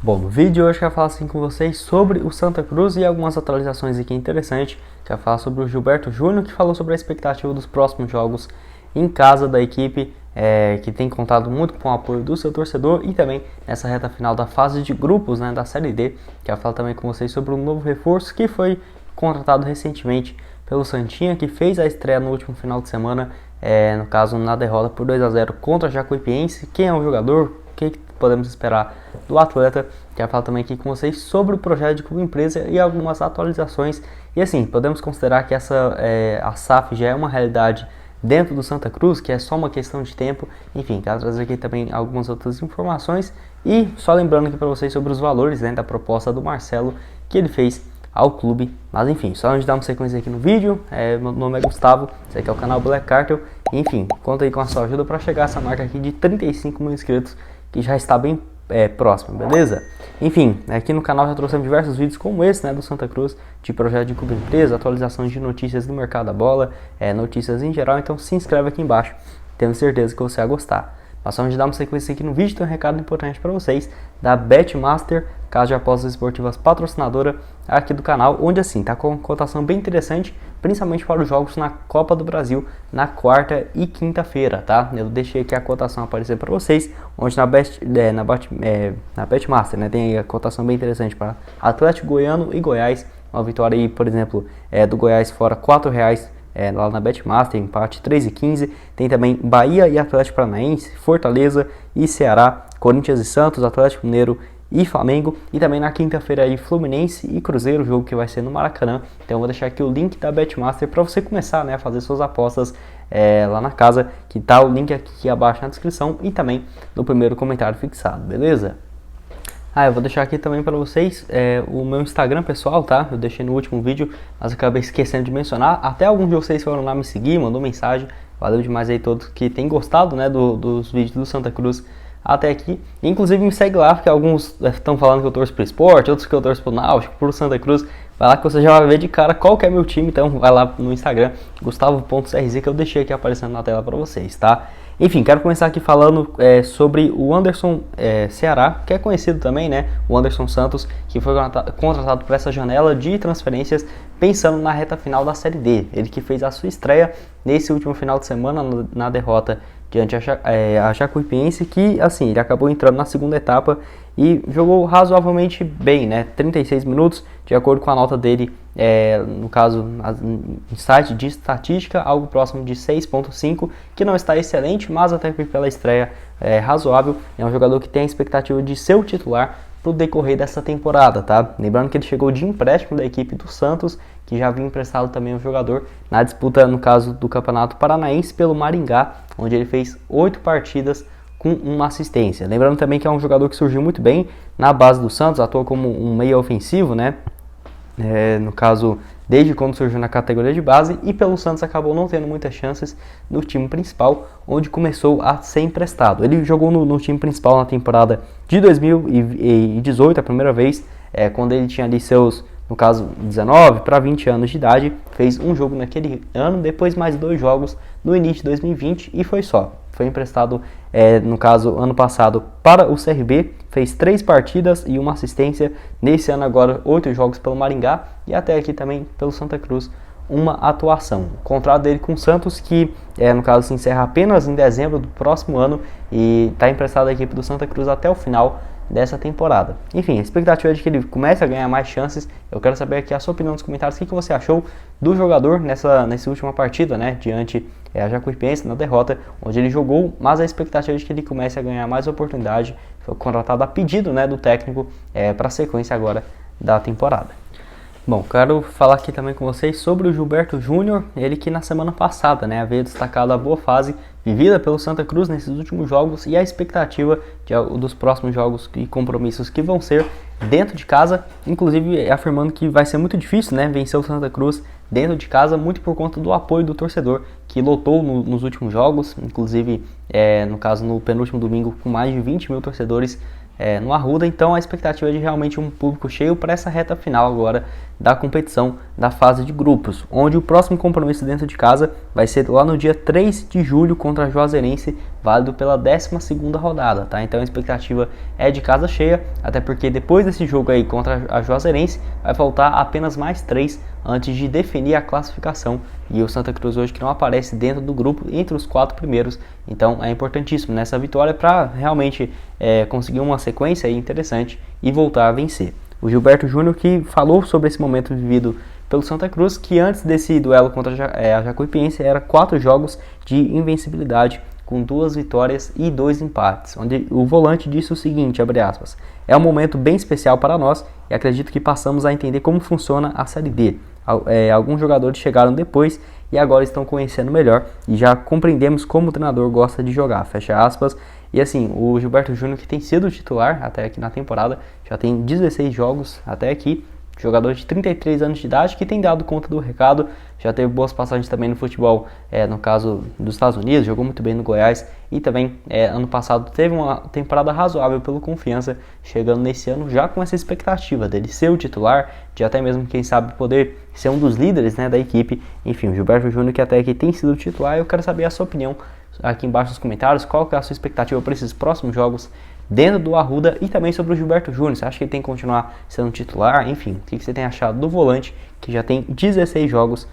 Bom, no vídeo de hoje eu quero falar assim com vocês sobre o Santa Cruz e algumas atualizações aqui interessantes. Quero falar sobre o Gilberto Júnior, que falou sobre a expectativa dos próximos jogos em casa da equipe, que tem contado muito com o apoio do seu torcedor, e também nessa reta final da fase de grupos, né, da Série D. Quero falar também com vocês sobre um novo reforço que foi contratado recentemente pelo Santinha, que fez a estreia no último final de semana, no caso na derrota por 2-0 contra a Jacuipiense. Quem é o jogador? O que podemos esperar do atleta? Quero falar também aqui com vocês sobre o projeto de clube empresa e algumas atualizações. E assim, podemos considerar que a SAF já é uma realidade dentro do Santa Cruz, que é só uma questão de tempo. Enfim, quero trazer aqui também algumas outras informações e só lembrando aqui para vocês sobre os valores, né, da proposta do Marcelo que ele fez ao clube. Mas enfim, só antes de dar uma sequência aqui no vídeo, meu nome é Gustavo, esse aqui é o canal Black Cartel. Enfim, conta aí com a sua ajuda para chegar a essa marca aqui de 35 mil inscritos, que já está bem próximo, beleza? Enfim, aqui no canal já trouxemos diversos vídeos como esse, né, do Santa Cruz, de projeto de clube empresa, atualizações de notícias do mercado da bola, notícias em geral. Então se inscreve aqui embaixo, tenho certeza que você vai gostar. Mas só antes de dar uma sequência aqui no vídeo, tem um recado importante para vocês da Betmaster, casa de apostas esportivas patrocinadora aqui do canal, onde assim, tá com cotação bem interessante, principalmente para os jogos na Copa do Brasil, na quarta e quinta-feira, tá? Eu deixei aqui a cotação aparecer para vocês, onde na Betmaster, né, tem a cotação bem interessante para Atlético Goiano e Goiás, uma vitória aí, por exemplo, do Goiás fora R$4, lá na Betmaster, empate 3,15. Tem também Bahia e Atlético Paranaense, Fortaleza e Ceará, Corinthians e Santos, Atlético Mineiro e Flamengo. E também na quinta-feira aí Fluminense e Cruzeiro, jogo que vai ser no Maracanã. Então eu vou deixar aqui o link da Betmaster para você começar, né, a fazer suas apostas lá na casa, que tá o link aqui abaixo na descrição e também no primeiro comentário fixado, beleza? Eu vou deixar aqui também para vocês o meu Instagram pessoal, tá? Eu deixei no último vídeo, mas acabei esquecendo de mencionar. Até alguns de vocês foram lá me seguir, mandou mensagem. Valeu demais aí todos que têm gostado, né, dos vídeos do Santa Cruz até aqui. Inclusive me segue lá, porque alguns estão falando que eu torço pro Sport, outros que eu torço pro Náutico, pro Santa Cruz. Vai lá que você já vai ver de cara qual que é meu time. Então vai lá no Instagram, Gustavo.crz, que eu deixei aqui aparecendo na tela para vocês, tá? Enfim, quero começar aqui falando sobre o Anderson Ceará, que é conhecido também, né? O Anderson Santos, que foi contratado para essa janela de transferências, pensando na reta final da Série D. Ele que fez a sua estreia nesse último final de semana na derrota diante a Jacuipiense, que assim, ele acabou entrando na segunda etapa e jogou razoavelmente bem, né? 36 minutos, de acordo com a nota dele, no caso, em site de estatística, algo próximo de 6.5, que não está excelente, mas até pela estreia razoável. É um jogador que tem a expectativa de ser o titular para o decorrer dessa temporada, tá? Lembrando que ele chegou de empréstimo da equipe do Santos, que já havia emprestado também o jogador na disputa, no caso do Campeonato Paranaense, pelo Maringá, onde ele fez 8 partidas com uma assistência. Lembrando também que é um jogador que surgiu muito bem na base do Santos, atua como um meia ofensivo, né? No caso, desde quando surgiu na categoria de base, e pelo Santos acabou não tendo muitas chances no time principal, onde começou a ser emprestado. Ele jogou no time principal na temporada de 2018, a primeira vez, quando ele tinha ali seus, no caso, 19 para 20 anos de idade. Fez um jogo naquele ano, depois mais 2 jogos no início de 2020 e foi só. Foi emprestado, no caso, ano passado para o CRB, fez 3 partidas e uma assistência. Nesse ano agora, 8 jogos pelo Maringá e até aqui também pelo Santa Cruz, uma atuação. O contrato dele com o Santos, que no caso se encerra apenas em dezembro do próximo ano, e está emprestado à equipe do Santa Cruz até o final dessa temporada. Enfim, a expectativa é de que ele comece a ganhar mais chances. Eu quero saber aqui a sua opinião nos comentários. O que você achou do jogador nessa última partida, né, diante a Jacuipiense, na derrota, onde ele jogou, mas a expectativa é de que ele comece a ganhar mais oportunidade. Foi contratado a pedido, né, do técnico para a sequência agora da temporada. Bom, quero falar aqui também com vocês sobre o Gilberto Júnior, ele que na semana passada, né, havia destacado a boa fase vivida pelo Santa Cruz nesses últimos jogos e a expectativa dos próximos jogos e compromissos que vão ser dentro de casa, inclusive afirmando que vai ser muito difícil, né, vencer o Santa Cruz dentro de casa, muito por conta do apoio do torcedor, que lotou nos últimos jogos, inclusive no caso no penúltimo domingo, com mais de 20 mil torcedores no Arruda. Então a expectativa é de realmente um público cheio para essa reta final agora da competição da fase de grupos, onde o próximo compromisso dentro de casa vai ser lá no dia 3 de julho contra a Juazeirense, válido pela 12ª rodada, tá? Então a expectativa é de casa cheia, até porque depois desse jogo aí contra a Juazeirense, vai faltar apenas mais 3 antes de definir a classificação, e o Santa Cruz hoje que não aparece dentro do grupo entre os 4 primeiros, então é importantíssimo nessa vitória para realmente conseguir uma sequência aí interessante e voltar a vencer. O Gilberto Júnior que falou sobre esse momento vivido pelo Santa Cruz, que antes desse duelo contra a Jacuipense era 4 jogos de invencibilidade, com 2 vitórias e 2 empates, onde o volante disse o seguinte, abre aspas, é um momento bem especial para nós e acredito que passamos a entender como funciona a Série D. Alguns jogadores chegaram depois e agora estão conhecendo melhor e já compreendemos como o treinador gosta de jogar, fecha aspas. E assim, o Gilberto Júnior, que tem sido titular até aqui na temporada, já tem 16 jogos até aqui, jogador de 33 anos de idade que tem dado conta do recado, já teve boas passagens também no futebol, no caso dos Estados Unidos, jogou muito bem no Goiás e também ano passado teve uma temporada razoável pelo Confiança, chegando nesse ano já com essa expectativa dele ser o titular, de até mesmo quem sabe poder ser um dos líderes, né, da equipe. Enfim, o Gilberto Júnior que até aqui tem sido titular, eu quero saber a sua opinião aqui embaixo nos comentários, qual que é a sua expectativa para esses próximos jogos dentro do Arruda e também sobre o Gilberto Júnior. Você acha que ele tem que continuar sendo titular? Enfim, o que você tem achado do volante que já tem 16 jogos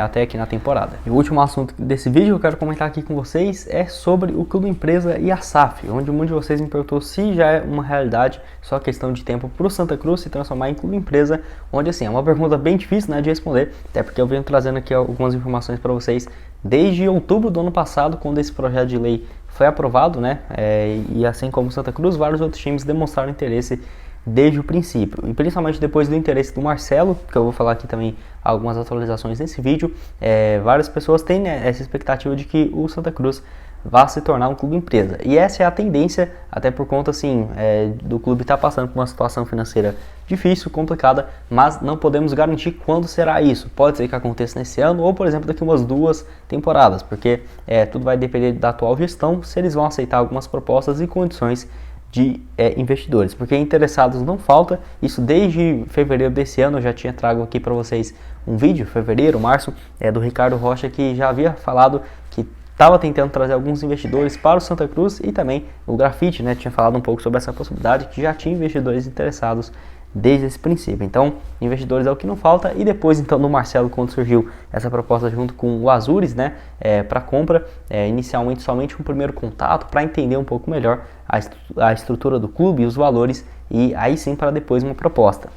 até aqui na temporada? E o último assunto desse vídeo que eu quero comentar aqui com vocês é sobre o Clube Empresa e a SAF, onde muitos de vocês me perguntou se já é uma realidade, só questão de tempo para o Santa Cruz se transformar em Clube Empresa, onde assim, é uma pergunta bem difícil, né, de responder, até porque eu venho trazendo aqui algumas informações para vocês desde outubro do ano passado, quando esse projeto de lei foi aprovado, né? E assim como Santa Cruz, vários outros times demonstraram interesse desde o princípio. E principalmente depois do interesse do Marcelo, que eu vou falar aqui também algumas atualizações nesse vídeo, várias pessoas têm, né, essa expectativa de que o Santa Cruz vá se tornar um clube empresa. E essa é a tendência, até por conta assim, do clube estar passando por uma situação financeira difícil, complicada, mas não podemos garantir quando será isso. Pode ser que aconteça nesse ano ou, por exemplo, daqui umas 2 temporadas, porque tudo vai depender da atual gestão, se eles vão aceitar algumas propostas e condições de investidores, porque interessados não falta. Isso desde fevereiro desse ano, eu já tinha trago aqui para vocês um vídeo, fevereiro, março, do Ricardo Rocha, que já havia falado que estava tentando trazer alguns investidores para o Santa Cruz, e também o Grafite, né, tinha falado um pouco sobre essa possibilidade, que já tinha investidores interessados desde esse princípio. Então, investidores é o que não falta. E depois então do Marcelo, quando surgiu essa proposta junto com o Azures, né, para compra, inicialmente somente um primeiro contato para entender um pouco melhor a estrutura do clube e os valores, e aí sim para depois uma proposta.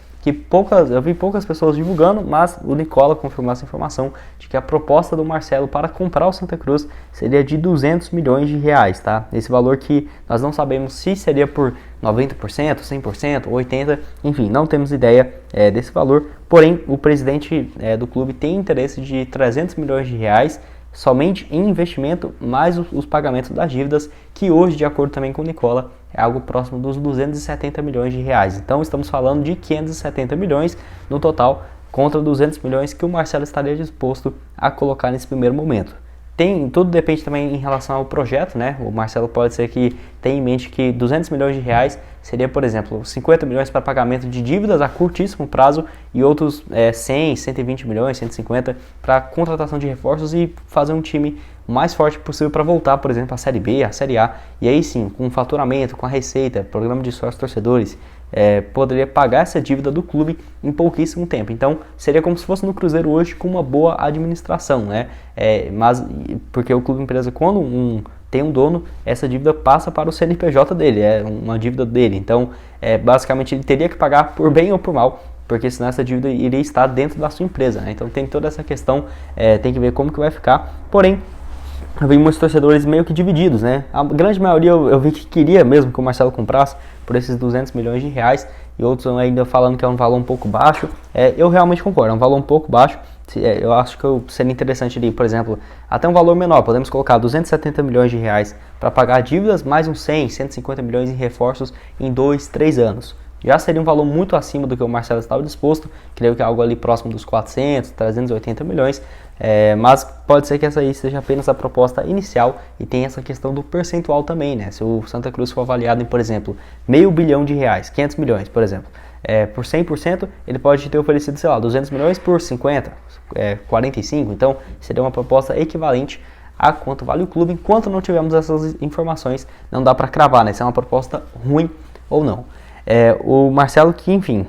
Eu vi poucas pessoas divulgando, mas o Nicola confirmou essa informação de que a proposta do Marcelo para comprar o Santa Cruz seria de 200 milhões de reais, tá? Esse valor que nós não sabemos se seria por 90%, 100%, 80%, enfim, não temos ideia desse valor. Porém, o presidente do clube tem interesse de 300 milhões de reais somente em investimento, mais os pagamentos das dívidas, que hoje, de acordo também com o Nicola, é algo próximo dos 270 milhões de reais. Então estamos falando de 570 milhões no total, contra 200 milhões que o Marcelo estaria disposto a colocar nesse primeiro momento. Tudo depende também em relação ao projeto, né? O Marcelo pode ser que tenha em mente que 200 milhões de reais seria, por exemplo, 50 milhões para pagamento de dívidas a curtíssimo prazo e outros 100, 120 milhões, 150 para contratação de reforços e fazer um time o mais forte possível para voltar, por exemplo, à Série B, à Série A. E aí sim, com o faturamento, com a receita, programa de sócios torcedores, poderia pagar essa dívida do clube em pouquíssimo tempo. Então seria como se fosse no Cruzeiro hoje, com uma boa administração, né? Mas porque o clube empresa, quando tem um dono, essa dívida passa para o CNPJ dele, é uma dívida dele. Então basicamente ele teria que pagar por bem ou por mal, porque senão essa dívida iria estar dentro da sua empresa, né? Então tem toda essa questão, tem que ver como que vai ficar. Porém, eu vi muitos torcedores meio que divididos, né? A grande maioria eu vi que queria mesmo que o Marcelo comprasse por esses 200 milhões de reais, e outros ainda falando que é um valor um pouco baixo. Eu realmente concordo, é um valor um pouco baixo. Eu acho que seria interessante ali, por exemplo, até um valor menor, podemos colocar 270 milhões de reais para pagar dívidas, mais uns 100, 150 milhões em reforços em 2, 3 anos. Já seria um valor muito acima do que o Marcelo estava disposto, creio que é algo ali próximo dos 400, 380 milhões, mas pode ser que essa aí seja apenas a proposta inicial, e tem essa questão do percentual também, né? Se o Santa Cruz for avaliado em, por exemplo, R$500 milhão, 500 milhões, por exemplo, por 100%, ele pode ter oferecido, sei lá, 200 milhões por 50, 45, então seria uma proposta equivalente a quanto vale o clube. Enquanto não tivermos essas informações, não dá para cravar, né, se é uma proposta ruim ou não. O Marcelo, que enfim,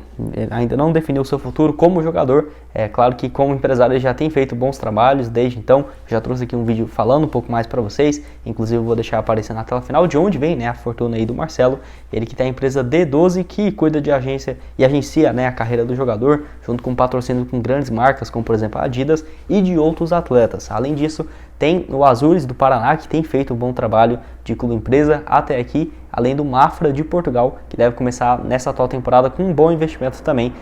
ainda não definiu o seu futuro como jogador, claro que como empresário ele já tem feito bons trabalhos desde então, já trouxe aqui um vídeo falando um pouco mais para vocês, inclusive eu vou deixar aparecer na tela final de onde vem, né, a fortuna aí do Marcelo, ele que tem a empresa D12 que cuida de agência e agencia, né, a carreira do jogador, junto com patrocínio com grandes marcas como por exemplo a Adidas e de outros atletas. Além disso, tem o Azures do Paraná, que tem feito um bom trabalho de clube empresa até aqui, além do Mafra de Portugal, que deve começar nessa atual temporada com um bom investimento também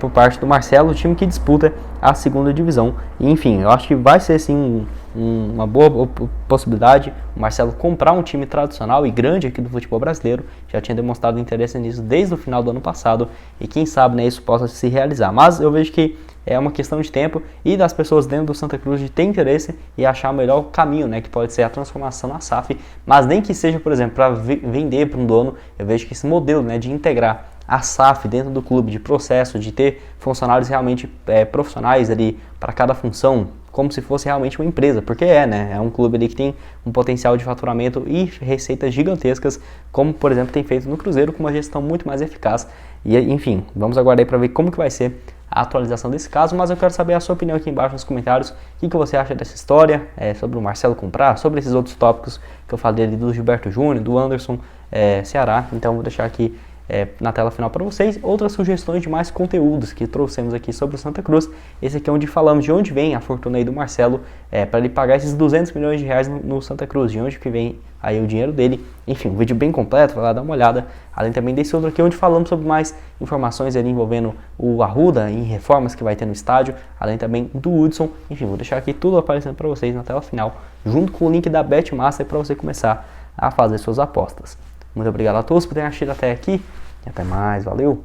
por parte do Marcelo, o time que disputa a segunda divisão. E, enfim, eu acho que vai ser sim uma boa possibilidade o Marcelo comprar um time tradicional e grande aqui do futebol brasileiro. Já tinha demonstrado interesse nisso desde o final do ano passado e quem sabe, né, isso possa se realizar. Mas eu vejo que é uma questão de tempo e das pessoas dentro do Santa Cruz de ter interesse e achar o melhor caminho, né, que pode ser a transformação na SAF, mas nem que seja, por exemplo, para vender para um dono. Eu vejo que esse modelo, né, de integrar a SAF dentro do clube, de processo, de ter funcionários realmente profissionais ali para cada função, como se fosse realmente uma empresa, porque né, é um clube ali que tem um potencial de faturamento e receitas gigantescas, como por exemplo tem feito no Cruzeiro, com uma gestão muito mais eficaz. E enfim, vamos aguardar para ver como que vai ser a atualização desse caso, mas eu quero saber a sua opinião aqui embaixo nos comentários, o que você acha dessa história, sobre o Marcelo comprar, sobre esses outros tópicos que eu falei ali do Gilberto Júnior, do Anderson Ceará. Então vou deixar aqui na tela final para vocês outras sugestões de mais conteúdos que trouxemos aqui sobre o Santa Cruz. Esse aqui é onde falamos de onde vem a fortuna aí do Marcelo, para ele pagar esses 200 milhões de reais no Santa Cruz, de onde que vem aí o dinheiro dele. Enfim, um vídeo bem completo, vai lá dar uma olhada. Além também desse outro aqui onde falamos sobre mais informações ali envolvendo o Arruda e reformas que vai ter no estádio, além também do Hudson. Enfim, vou deixar aqui tudo aparecendo para vocês na tela final, junto com o link da Betmaster para você começar a fazer suas apostas. Muito obrigado a todos por terem assistido até aqui e até mais, valeu!